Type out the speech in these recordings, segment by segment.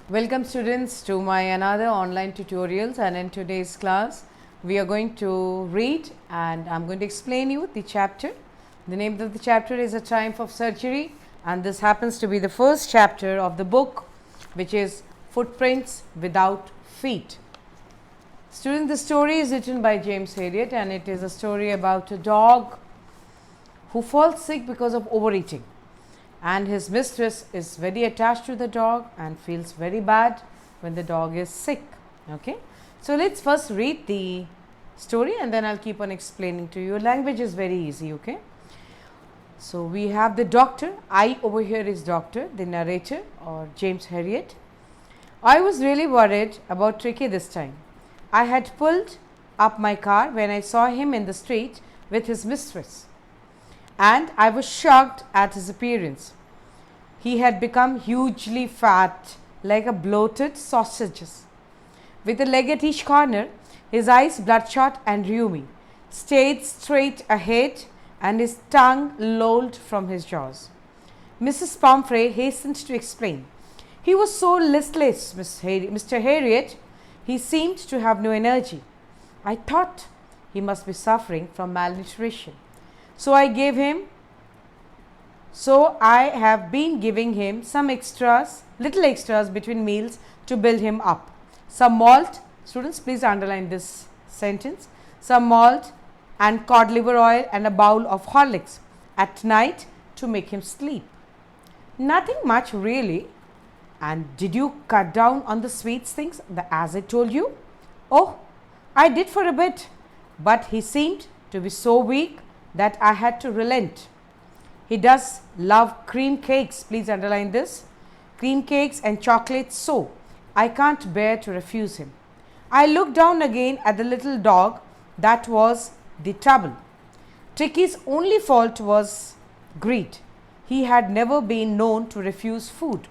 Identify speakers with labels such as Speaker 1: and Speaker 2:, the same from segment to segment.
Speaker 1: Welcome students to my another online tutorials, and in today's class we are going to read and I am going to explain you the chapter. The name of the chapter is A Triumph of Surgery, and this happens to be the first chapter of the book, which is Footprints Without Feet. Students, the story is written by James Herriot and it is a story about a dog who falls sick because of overeating, and his mistress is very attached to the dog and feels very bad when the dog is sick. Okay, so let's first read the story and then I'll keep on explaining to you. Language is very easy. Okay, so we have the doctor. I over here is doctor, the narrator, or James Herriot. I was really worried about Tricky this time. I had pulled up my car when I saw him in the street with his mistress, and I was shocked at his appearance. He had become hugely fat, like a bloated sausage, with a leg at each corner, his eyes bloodshot and rheumy, stayed straight ahead, and his tongue lolled from his jaws. Mrs. Pomfrey hastened to explain. He was so listless, Mr. Herriot. He seemed to have no energy. I thought he must be suffering from malnutrition. So I have been giving him some extras, little extras between meals to build him up. Some malt, students please underline this sentence, some malt and cod liver oil and a bowl of Horlicks at night to make him sleep. Nothing much really. And did you cut down on the sweets things as I told you? Oh, I did for a bit, but he seemed to be so weak that I had to relent. He does love cream cakes, please underline this, cream cakes and chocolates, so I can't bear to refuse him. I looked down again at the little dog. That was the trouble. Tricky's only fault was greed. He had never been known to refuse food.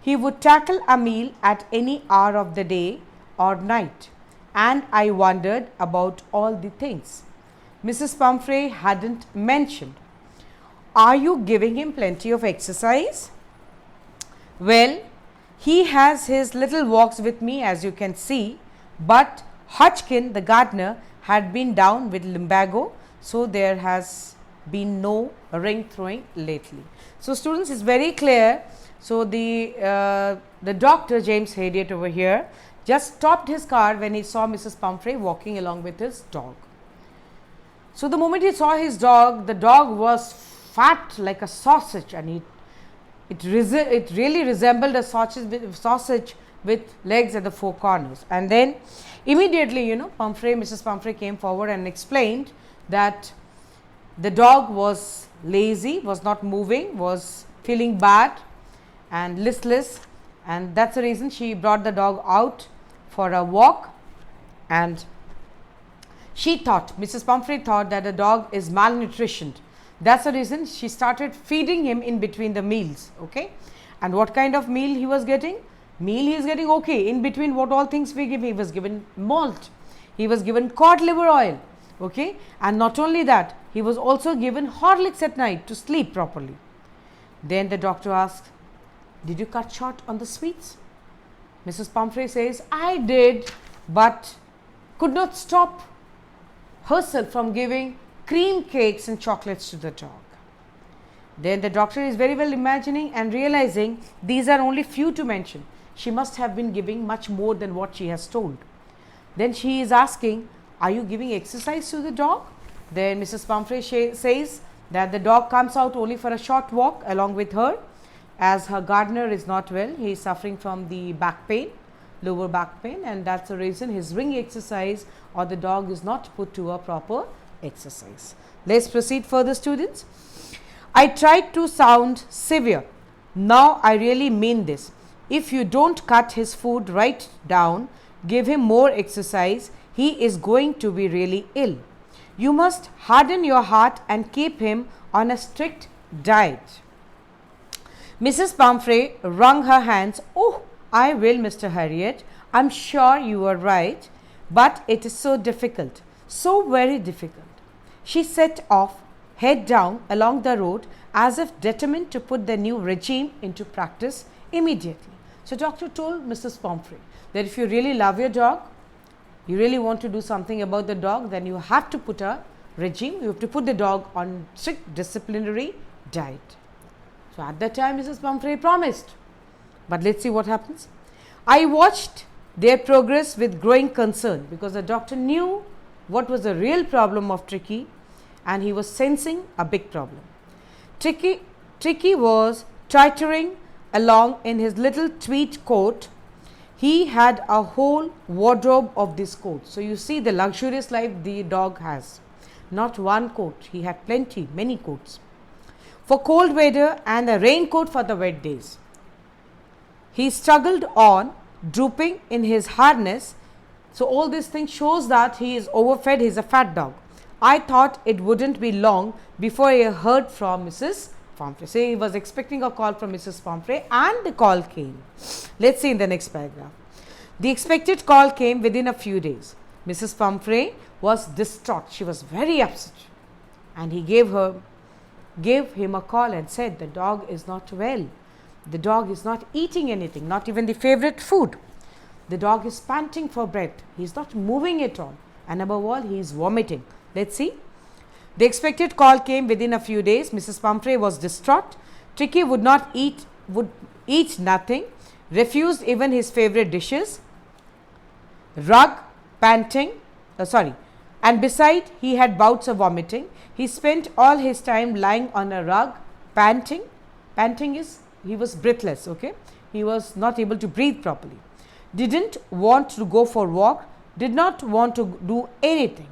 Speaker 1: He would tackle a meal at any hour of the day or night, and I wondered about all the things Mrs. Pomfrey hadn't mentioned. Are you giving him plenty of exercise? Well, he has his little walks with me, as you can see, but Hodgkin, the gardener, had been down with lumbago, so there has been no ring throwing lately. So students, it's very clear. So the doctor, James Herriot over here, just stopped his car when he saw Mrs. Pomfrey walking along with his dog. So the moment he saw his dog, the dog was fat like a sausage, and it really resembled a sausage with legs at the four corners. And then immediately, Mrs. Pomfrey came forward and explained that the dog was lazy, was not moving, was feeling bad and listless, and that's the reason she brought the dog out for a walk. And Mrs. Pomfrey thought that the dog is malnutritioned. That's the reason she started feeding him in between the meals. Okay, and what kind of meal he was getting? He is getting, okay, in between what all things we give, he was given malt, he was given cod liver oil, okay, and not only that, he was also given Horlicks at night to sleep properly. Then the doctor asked, did you cut short on the sweets? Mrs. Pomfrey says, I did, but could not stop herself from giving cream cakes and chocolates to the dog. Then the doctor is very well imagining and realizing these are only few to mention. She must have been giving much more than what she has told. Then she is asking, are you giving exercise to the dog? Then Mrs. Pomfrey says that the dog comes out only for a short walk along with her, as her gardener is not well. He is suffering from the back pain, lower back pain, and that's the reason his ring exercise or the dog is not put to a proper exercise. Let's proceed further, students. I tried to sound severe. Now I really mean this. If you don't cut his food right down, give him more exercise, he is going to be really ill. You must harden your heart and keep him on a strict diet. Mrs. Pomfrey wrung her hands. Oh, I will, Mr. Herriot. I'm sure you are right, but it is so difficult, so very difficult. She set off head down along the road as if determined to put the new regime into practice immediately. So, doctor told Mrs. Pomfrey that if you really love your dog, you really want to do something about the dog, then you have to put a regime, you have to put the dog on strict disciplinary diet. So, at that time Mrs. Pomfrey promised, but let us see what happens. I watched their progress with growing concern, because the doctor knew what was the real problem of Tricky, and he was sensing a big problem. Tricky was tottering along in his little tweed coat. He had a whole wardrobe of this coat. So, you see the luxurious life the dog has. Not one coat, he had plenty, many coats. For cold weather and a raincoat for the wet days. He struggled on, drooping in his harness. So, all these things shows that he is overfed, he is a fat dog. I thought it wouldn't be long before I heard from Mrs. Pomfrey. So, he was expecting a call from Mrs. Pomfrey, and the call came. Let us see in the next paragraph. The expected call came within a few days. Mrs. Pomfrey was distraught. She was very upset, and he gave him a call and said, the dog is not well. The dog is not eating anything, not even the favorite food. The dog is panting for breath. He is not moving at all, and above all, he is vomiting. Let us see. The expected call came within a few days. Mrs. Pomfrey was distraught. Tricky would eat nothing, refused even his favorite dishes. Rug, panting, and beside he had bouts of vomiting. He spent all his time lying on a rug, panting. Panting is, he was breathless, okay? He was not able to breathe properly. Didn't want to go for walk, did not want to do anything.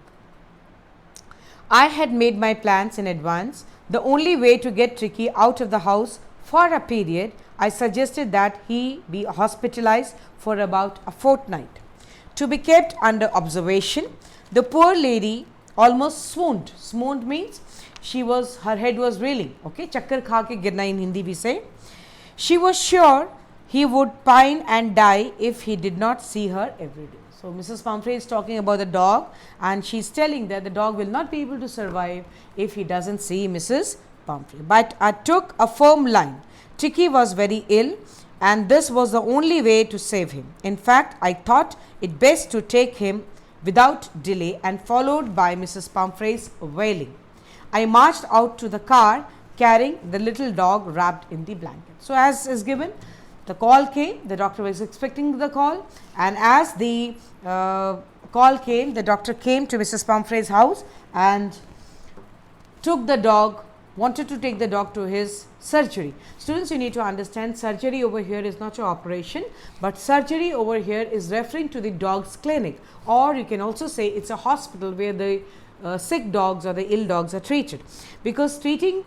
Speaker 1: I had made my plans in advance. The only way to get Tricky out of the house for a period, I suggested that he be hospitalized for about a fortnight, to be kept under observation. The poor lady almost swooned. Swooned means her head was reeling. Okay, chakkar kha ke girna in Hindi we say. She was sure he would pine and die if he did not see her every day. So, Mrs. Pomfrey is talking about the dog, and she is telling that the dog will not be able to survive if he does not see Mrs. Pomfrey. But I took a firm line. Tricky was very ill, and this was the only way to save him. In fact, I thought it best to take him without delay, and followed by Mrs. Pomfrey's wailing, I marched out to the car carrying the little dog wrapped in the blanket. So, as is given, the call came, the doctor was expecting the call, and as the call came, the doctor came to Mrs. Pomfrey's house and took the dog, wanted to take the dog to his surgery. Students, you need to understand, surgery over here is not your operation, but surgery over here is referring to the dog's clinic, or you can also say it is a hospital where the sick dogs or the ill dogs are treated, because treating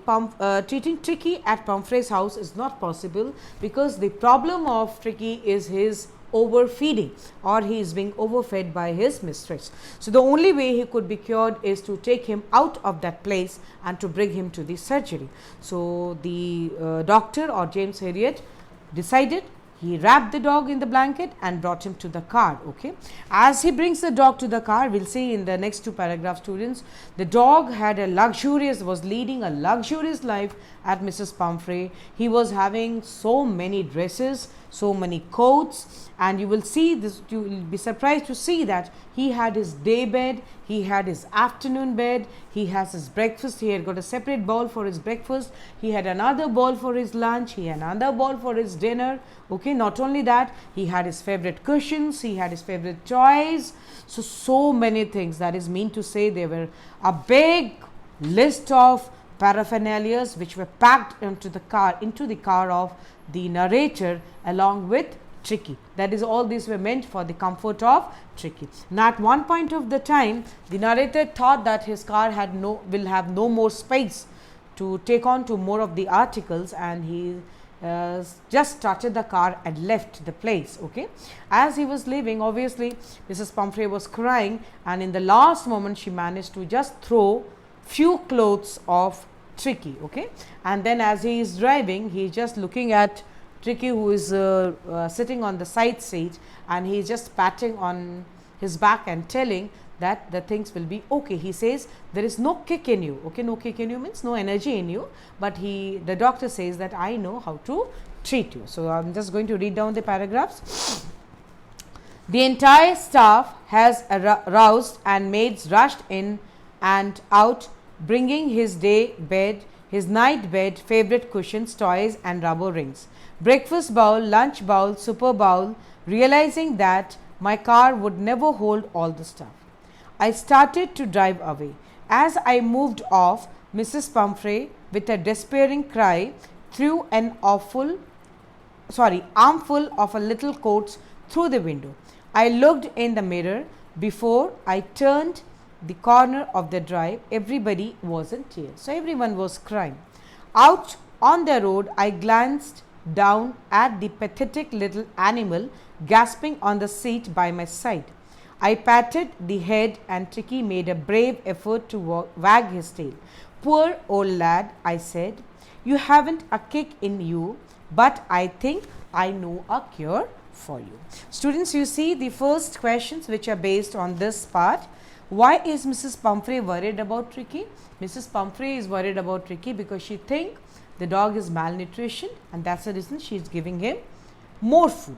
Speaker 1: Tricky at Pomfrey's house is not possible, because the problem of Tricky is his overfeeding, or he is being overfed by his mistress. So, the only way he could be cured is to take him out of that place and to bring him to the surgery. So, the doctor or James Herriot decided. He wrapped the dog in the blanket and brought him to the car. Okay. As he brings the dog to the car, we will see in the next two paragraphs, students, the dog was leading a luxurious life at Mrs. Pomfrey. He was having so many dresses, so many coats, and you will see this, you will be surprised to see that he had his day bed, he had his afternoon bed, he has his breakfast, he had got a separate bowl for his breakfast, he had another bowl for his lunch, he had another bowl for his dinner. Okay, not only that, he had his favorite cushions, he had his favorite toys. So many things, that is mean to say there were a big list of paraphernalia which were packed into the car of the narrator along with Tricky. That is, all these were meant for the comfort of Tricky. Now, at one point of the time, the narrator thought that his car will have no more space to take on to more of the articles, and he just started the car and left the place. Okay. As he was leaving, obviously Mrs. Pomfrey was crying, and in the last moment she managed to just throw few clothes of Tricky. Okay. And then as he is driving, he is just looking at Tricky, who is sitting on the side seat, and he is just patting on his back and telling that the things will be okay. He says there is no kick in you. Okay, no kick in you means no energy in you, but the doctor says that I know how to treat you. So, I am just going to read down the paragraphs. The entire staff has aroused and maids rushed in and out, bringing his day bed, his night bed, favorite cushions, toys and rubber rings, breakfast bowl, lunch bowl, super bowl, realizing that my car would never hold all the stuff. I started to drive away. As I moved off, Mrs. Pumphrey, with a despairing cry, threw an armful of a little coats through the window. I looked in the mirror. Before I turned the corner of the drive, everybody was in tears. So, everyone was crying. Out on the road, I glanced down at the pathetic little animal gasping on the seat by my side. I patted the head and Tricky made a brave effort to wag his tail. Poor old lad, I said, you haven't a kick in you, but I think I know a cure for you. Students, you see the first questions which are based on this part. Why is Mrs. Pumphrey worried about Tricky? Mrs. Pumphrey is worried about Tricky because she thinks the dog is malnutrition, and that's the reason she is giving him more food.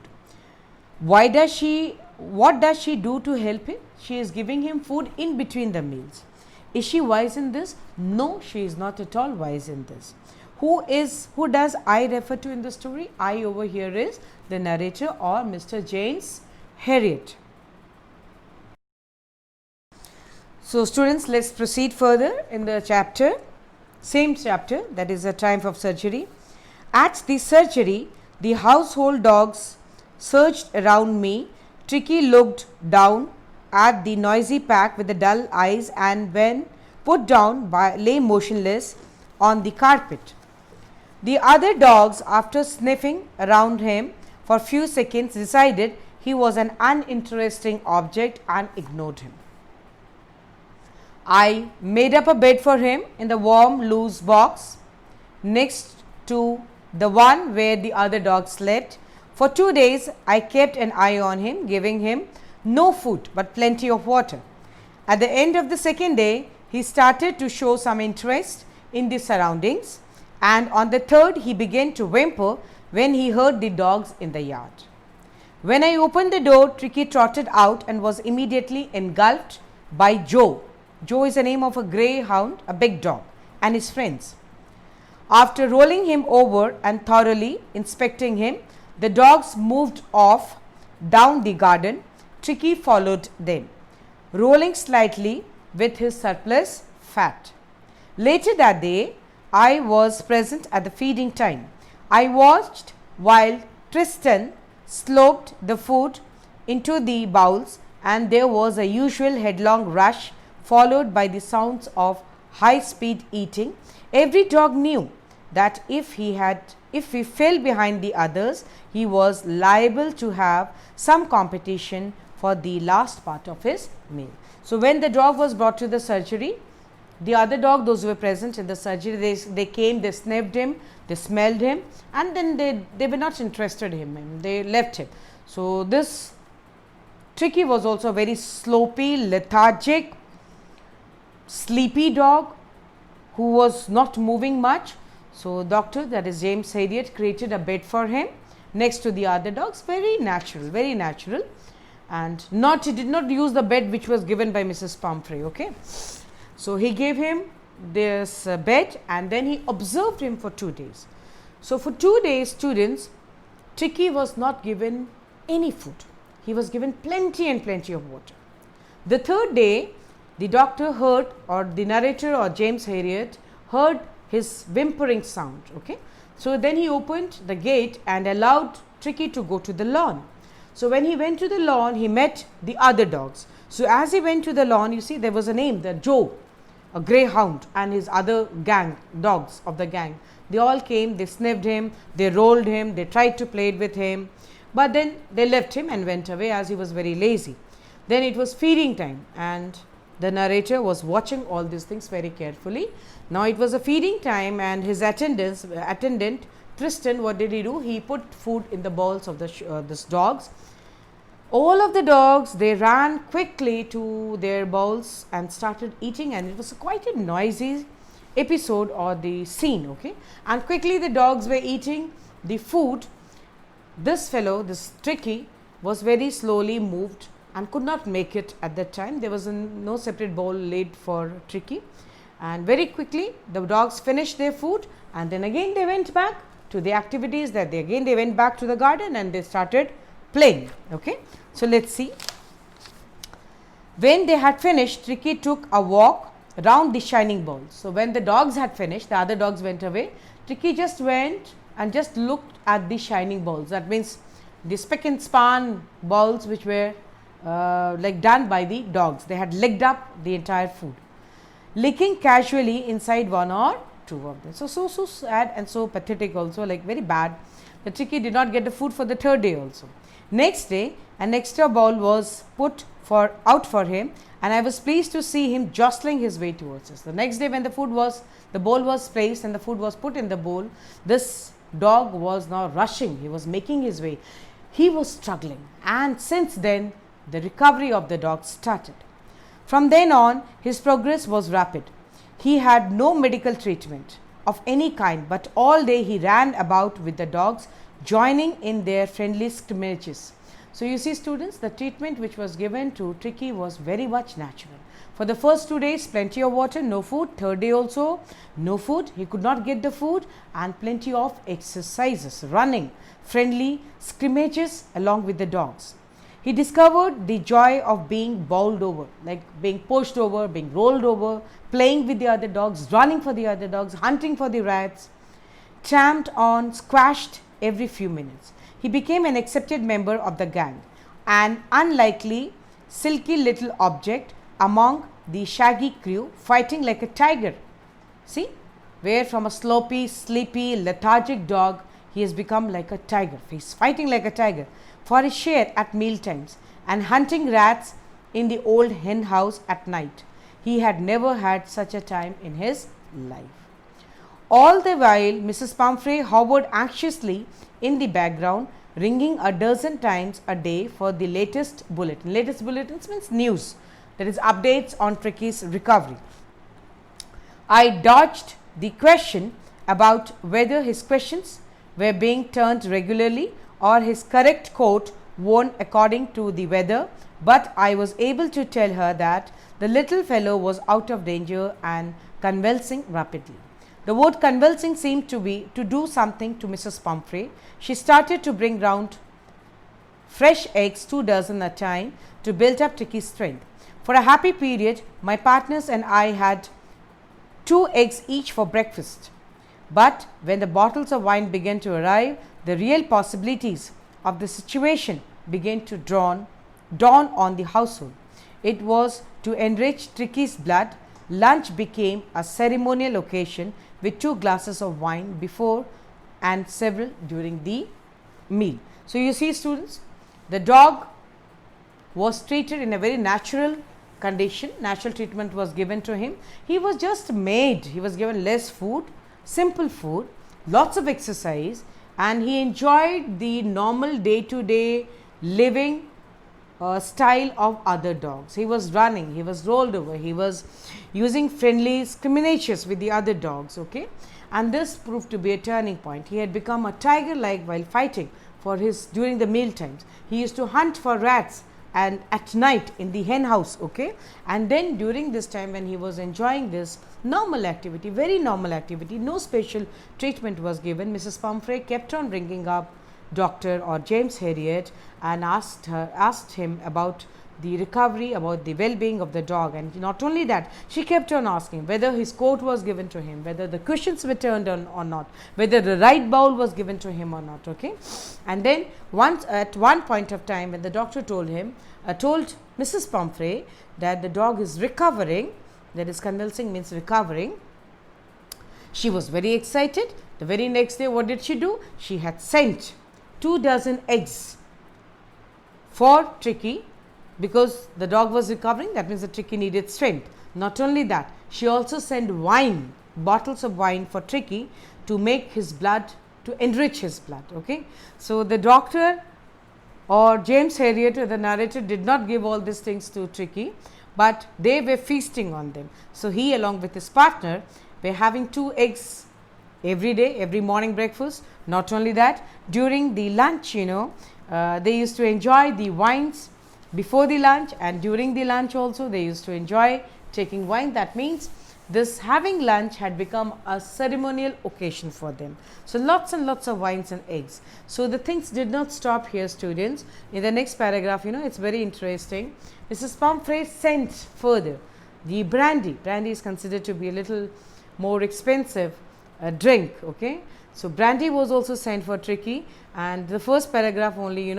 Speaker 1: What does she do to help him? She is giving him food in between the meals. Is she wise in this? No, she is not at all wise in this. Who does I refer to in the story? I over here is the narrator or Mr. James Herriot. So, students, let us proceed further in the chapter, same chapter, that is, a triumph of surgery. At the surgery, the household dogs surged around me. Tricky looked down at the noisy pack with the dull eyes, and when put down, lay motionless on the carpet. The other dogs, after sniffing around him for a few seconds, decided he was an uninteresting object and ignored him. I made up a bed for him in the warm, loose box next to the one where the other dogs slept. For 2 days, I kept an eye on him, giving him no food but plenty of water. At the end of the second day, he started to show some interest in the surroundings, and on the third, he began to whimper when he heard the dogs in the yard. When I opened the door, Tricky trotted out and was immediately engulfed by Joe. Joe is the name of a greyhound, a big dog, and his friends. After rolling him over and thoroughly inspecting him, the dogs moved off down the garden. Tricky followed them, rolling slightly with his surplus fat. Later that day, I was present at the feeding time. I watched while Tristan sloped the food into the bowls, and there was a usual headlong rush followed by the sounds of high speed eating. Every dog knew that if he fell behind the others, he was liable to have some competition for the last part of his meal. So, when the dog was brought to the surgery, the other dog, those who were present in the surgery, they came, they sniffed him, they smelled him, and then they were not interested in him, they left him. So, this Tricky was also a very sloppy, lethargic, sleepy dog who was not moving much. So, doctor, that is James Herriot, created a bed for him next to the other dogs, very natural, and he did not use the bed which was given by Mrs. Pumphrey. Okay. So, he gave him this bed, and then he observed him for 2 days. So, for 2 days, students, Tricky was not given any food. He was given plenty and plenty of water. The third day, the doctor heard, or the narrator or James Herriot heard his whimpering sound. Okay. So, then he opened the gate and allowed Tricky to go to the lawn. So, when he went to the lawn, he met the other dogs. So, as he went to the lawn, you see there was a name, the Joe, a greyhound, and his other dogs of the gang. They all came, they sniffed him, they rolled him, they tried to play with him, but then they left him and went away as he was very lazy. Then it was feeding time, and the narrator was watching all these things very carefully. Now, it was a feeding time, and his attendant Tristan, what did he do? He put food in the bowls of these dogs. All of the dogs, they ran quickly to their bowls and started eating, and it was quite a noisy episode or the scene, okay. And quickly the dogs were eating the food. This fellow, this Tricky, was very slowly moved and could not make it at that time. There was no separate bowl laid for Tricky, and very quickly the dogs finished their food, and then again they went back to the activities that they went back to the garden and they started playing, okay. So, let us see. When they had finished, Tricky took a walk round the shining bowl. So, when the dogs had finished, the other dogs went away. Tricky just went and just looked at the shining bowls. That means the spick and span bowls which were like done by the dogs. They had licked up the entire food, licking casually inside one or two of them. So sad and so pathetic also, like very bad. The Tricky did not get the food for the third day also. Next day, an extra bowl was put out for him, and I was pleased to see him jostling his way towards us. The next day, when the bowl was placed and the food was put in the bowl, this dog was now rushing. He was making his way. He was struggling, and since then, the recovery of the dog started. From then on, his progress was rapid. He had no medical treatment of any kind, but all day he ran about with the dogs, joining in their friendly scrimmages. So, you see students, the treatment which was given to Tricky was very much natural. For the first 2 days, plenty of water, no food. Third day also, no food. He could not get the food, and plenty of exercises, running, friendly scrimmages along with the dogs. He discovered the joy of being bowled over, like being pushed over, being rolled over, playing with the other dogs, running for the other dogs, hunting for the rats, tramped on, squashed every few minutes. He became an accepted member of the gang, an unlikely, silky little object among the shaggy crew, fighting like a tiger. See, where from a sloppy, sleepy, lethargic dog, he has become like a tiger. He is fighting like a tiger for his share at meal times and hunting rats in the old hen house at night. He had never had such a time in his life. All the while, Mrs. Pumphrey hovered anxiously in the background, ringing a dozen times a day for the latest bulletin. Latest bulletins means news, that is updates on Tricky's recovery. I dodged the question about whether his questions were being turned regularly or his correct coat worn according to the weather, but I was able to tell her that the little fellow was out of danger and convulsing rapidly. The word convulsing seemed to do something to Mrs. Pumphrey. She started to bring round fresh eggs, 2 dozen at a time, to build up Tricky's strength. For a happy period, my partners and I had 2 eggs each for breakfast. But when the bottles of wine began to arrive, the real possibilities of the situation began to dawn on the household. It was to enrich Tricky's blood. Lunch became a ceremonial occasion with 2 glasses of wine before and several during the meal. So, you see students, the dog was treated in a very natural condition, natural treatment was given to him. He was just made, he was given less food, simple food, lots of exercise, and he enjoyed the normal day to day living style of other dogs. He was running, he was rolled over, he was using friendly scrimmages with the other dogs, okay? And this proved to be a turning point. He had become a tiger like while fighting for his during the meal times. He used to hunt for rats and at night in the hen house, okay? And then during this time when he was enjoying this normal activity, very normal activity, no special treatment was given, Mrs. Pumphrey kept on ringing up Dr. or James Herriot and asked him about the recovery, about the well-being of the dog. And not only that, she kept on asking whether his coat was given to him, whether the cushions were turned on or not, whether the right bowl was given to him or not, okay? And then at one point of time when the doctor told Mrs. Pumphrey that the dog is recovering, that is convulsing means recovering, she was very excited. The very next day, what did she do? She had sent 2 dozen eggs for Tricky, because the dog was recovering, that means the Tricky needed strength. Not only that, she also sent wine, bottles of wine for Tricky to make his blood, to enrich his blood, okay. So, the doctor or James Herriot, the narrator, did not give all these things to Tricky, but they were feasting on them. So, he along with his partner were having 2 eggs every day, every morning breakfast. Not only that, during the lunch, they used to enjoy the wines before the lunch, and during the lunch also they used to enjoy taking wine. That means this having lunch had become a ceremonial occasion for them. So, lots and lots of wines and eggs. So, the things did not stop here, students. In the next paragraph, it is very interesting. Mrs. Pumphrey sent further the brandy. Brandy is considered to be a little more expensive drink. Okay. So, brandy was also sent for Tricky, and the first paragraph only,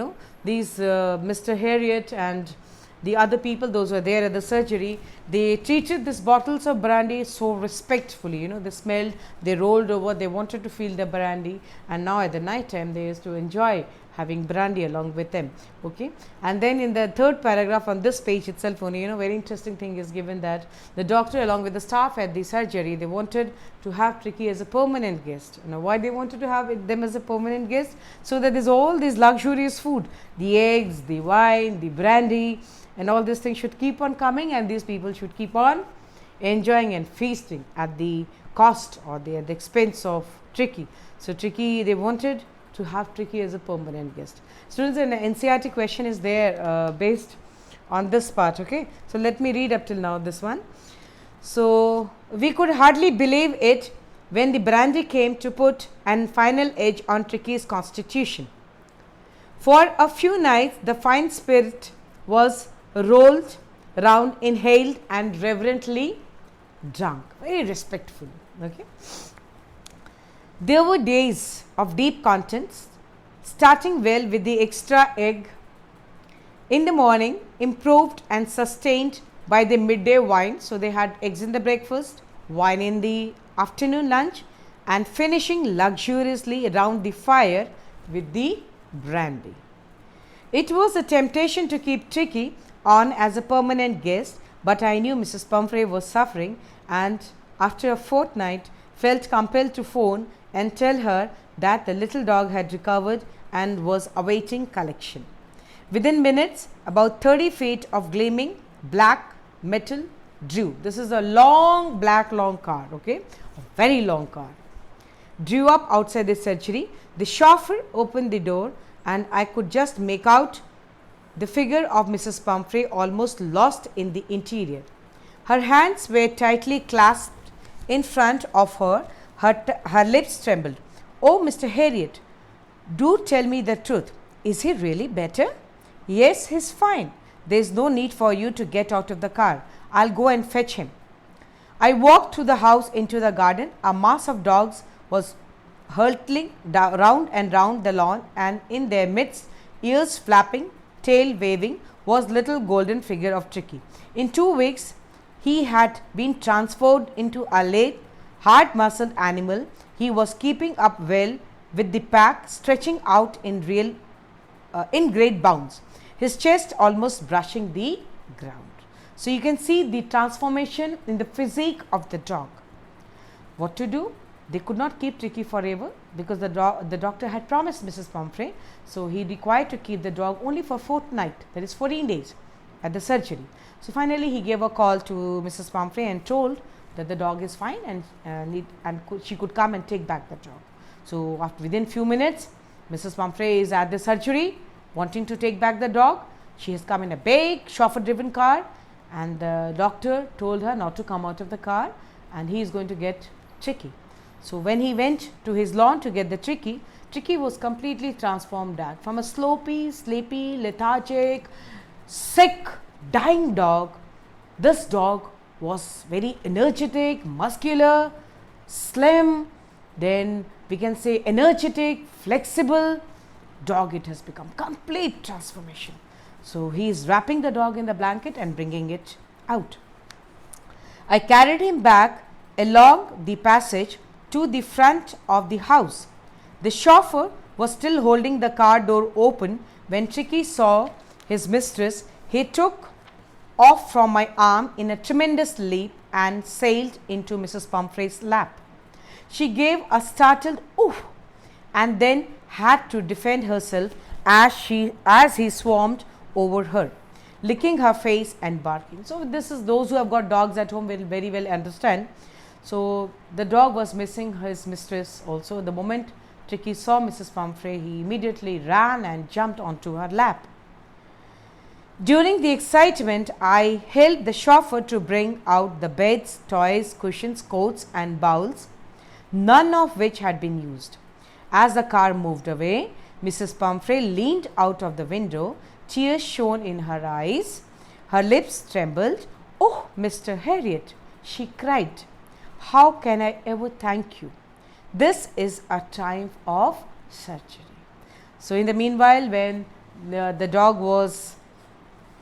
Speaker 1: these Mr. Herriot and the other people, those who were there at the surgery, they treated these bottles of brandy so respectfully. They smelled, they rolled over, they wanted to feel the brandy, and now at the night time they used to enjoy having brandy along with them. Okay. And then in the third paragraph on this page itself only, very interesting thing is given that the doctor along with the staff at the surgery, they wanted to have Tricky as a permanent guest. Now, why they wanted to have them as a permanent guest? So that there's all this luxurious food, the eggs, the wine, the brandy, and all these things should keep on coming, and these people should keep on enjoying and feasting at the cost or at the expense of Tricky. So, Tricky, they wanted to have Tricky as a permanent guest. Students, an NCERT question is there based on this part. Okay. So, let me read up till now this one. So, we could hardly believe it when the brandy came to put an final edge on Tricky's constitution. For a few nights, the fine spirit was rolled round, inhaled, and reverently drunk, very respectfully. Okay. There were days of deep contents, starting well with the extra egg in the morning, improved and sustained by the midday wine. So, they had eggs in the breakfast, wine in the afternoon lunch, and finishing luxuriously around the fire with the brandy. It was a temptation to keep Tricky on as a permanent guest, but I knew Mrs. Pumphrey was suffering, and after a fortnight felt compelled to phone and tell her that the little dog had recovered and was awaiting collection. Within minutes, about 30 feet of gleaming black metal drew. This is a long long car, okay, a very long car. Drew up outside the surgery. The chauffeur opened the door, and I could just make out the figure of Mrs. Pumphrey almost lost in the interior. Her hands were tightly clasped in front of her, her lips trembled. Oh, Mr. Herriot, do tell me the truth. Is he really better? Yes, he's fine. There's no need for you to get out of the car. I'll go and fetch him. I walked through the house into the garden. A mass of dogs was hurtling round and round the lawn, and in their midst, ears flapping, tail waving, was little golden figure of Tricky. In 2 weeks, he had been transformed into a late, hard-muscled animal. He was keeping up well with the pack, stretching out in great bounds, his chest almost brushing the ground. So, you can see the transformation in the physique of the dog. What to do? They could not keep Tricky forever, because the doctor had promised Mrs. Pumphrey. So, he required to keep the dog only for a fortnight, that is 14 days at the surgery. So, finally, he gave a call to Mrs. Pumphrey and told that the dog is fine, and she could come and take back the dog. So, within few minutes, Mrs. Pumphrey is at the surgery wanting to take back the dog. She has come in a big chauffeur driven car, and the doctor told her not to come out of the car, and he is going to get Tricky. So, when he went to his lawn to get the Tricky, Tricky was completely transformed back from a sloppy, sleepy, lethargic, sick, dying dog. This dog was very energetic, muscular, slim, then we can say energetic, flexible dog. It has become complete transformation. So, he is wrapping the dog in the blanket and bringing it out. I carried him back along the passage to the front of the house. The chauffeur was still holding the car door open when Tricky saw his mistress. He took off from my arm in a tremendous leap and sailed into Mrs. Pumphrey's lap. She gave a startled oof and then had to defend herself as he swarmed over her, licking her face and barking. So, this is those who have got dogs at home will very well understand. So, the dog was missing his mistress also. The moment Tricky saw Mrs. Pumphrey, he immediately ran and jumped onto her lap. During the excitement, I helped the chauffeur to bring out the beds, toys, cushions, coats and bowls, none of which had been used. As the car moved away, Mrs. Pumphrey leaned out of the window, tears shone in her eyes, her lips trembled. "Oh, Mr. Harriot," she cried, "how can I ever thank you? This is a triumph of surgery." So, in the meanwhile, when the dog was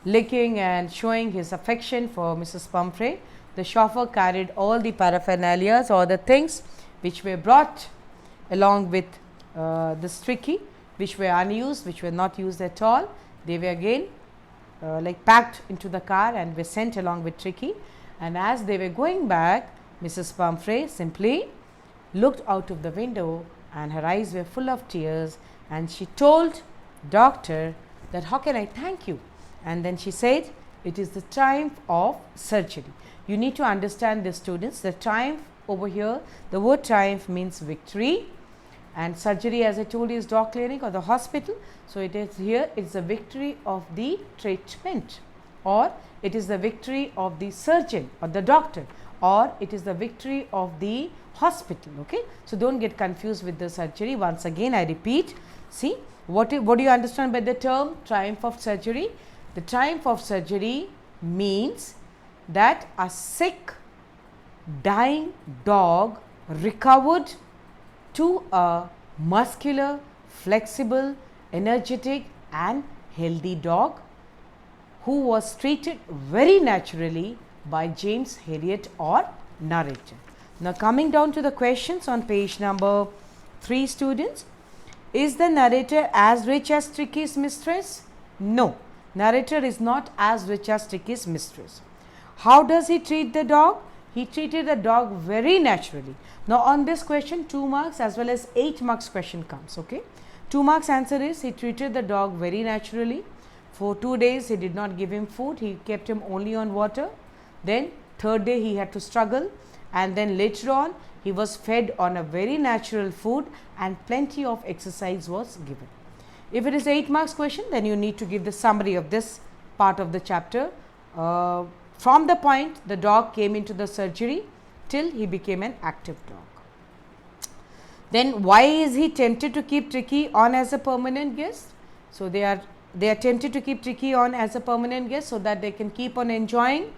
Speaker 1: licking and showing his affection for Mrs. Pumphrey, the chauffeur carried all the paraphernalia or the things which were brought along with this Tricky, which were unused, which were not used at all. They were again like packed into the car and were sent along with Tricky. And as they were going back, Mrs. Pumphrey simply looked out of the window and her eyes were full of tears, and she told doctor that, "How can I thank you?" And then she said, "It is the triumph of surgery." You need to understand this, students. The triumph over here, the word triumph means victory, and surgery, as I told you, is dog clinic or the hospital. So, it is here, it is the victory of the treatment, or it is the victory of the surgeon or the doctor, or it is the victory of the hospital. Okay? So, do not get confused with the surgery. Once again, I repeat, see what do you understand by the term triumph of surgery? The triumph of surgery means that a sick, dying dog recovered to a muscular, flexible, energetic and healthy dog who was treated very naturally by James Herriot or narrator. Now, coming down to the questions on page number 3, students. Is the narrator as rich as Tricky's mistress? No. Narrator is not as rich as Tricky's mistress. How does he treat the dog? He treated the dog very naturally. Now, on this question 2 marks as well as 8 marks question comes. Okay? 2 marks answer is he treated the dog very naturally. For 2 days he did not give him food, he kept him only on water. Then 3rd day he had to struggle, and then later on he was fed on a very natural food and plenty of exercise was given. If it is 8 marks question, then you need to give the summary of this part of the chapter from the point the dog came into the surgery till he became an active dog. Then why is he tempted to keep Tricky on as a permanent guest? So, they are tempted to keep Tricky on as a permanent guest so that they can keep on enjoying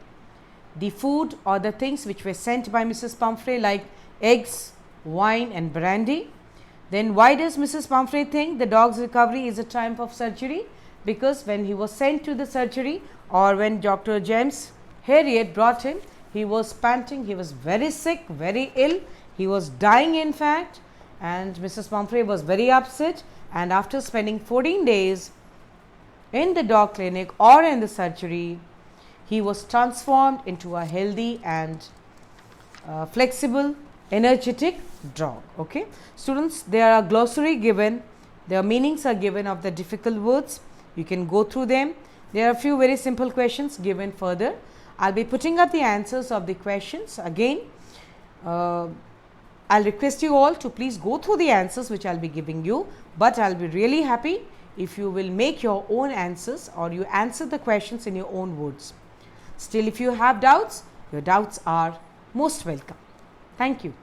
Speaker 1: the food or the things which were sent by Mrs. Pumphrey, like eggs, wine and brandy. Then why does Mrs. Pumphrey think the dog's recovery is a triumph of surgery? Because when he was sent to the surgery, or when Dr. James Herriot brought him, he was panting, he was very sick, very ill, he was dying in fact, and Mrs. Pumphrey was very upset, and after spending 14 days in the dog clinic or in the surgery, he was transformed into a healthy and flexible, energetic dog. Okay? Students, there are glossary given, their meanings are given of the difficult words. You can go through them. There are a few very simple questions given further. I will be putting up the answers of the questions again. I will request you all to please go through the answers which I will be giving you, but I will be really happy if you will make your own answers or you answer the questions in your own words. Still, if you have doubts, your doubts are most welcome. Thank you.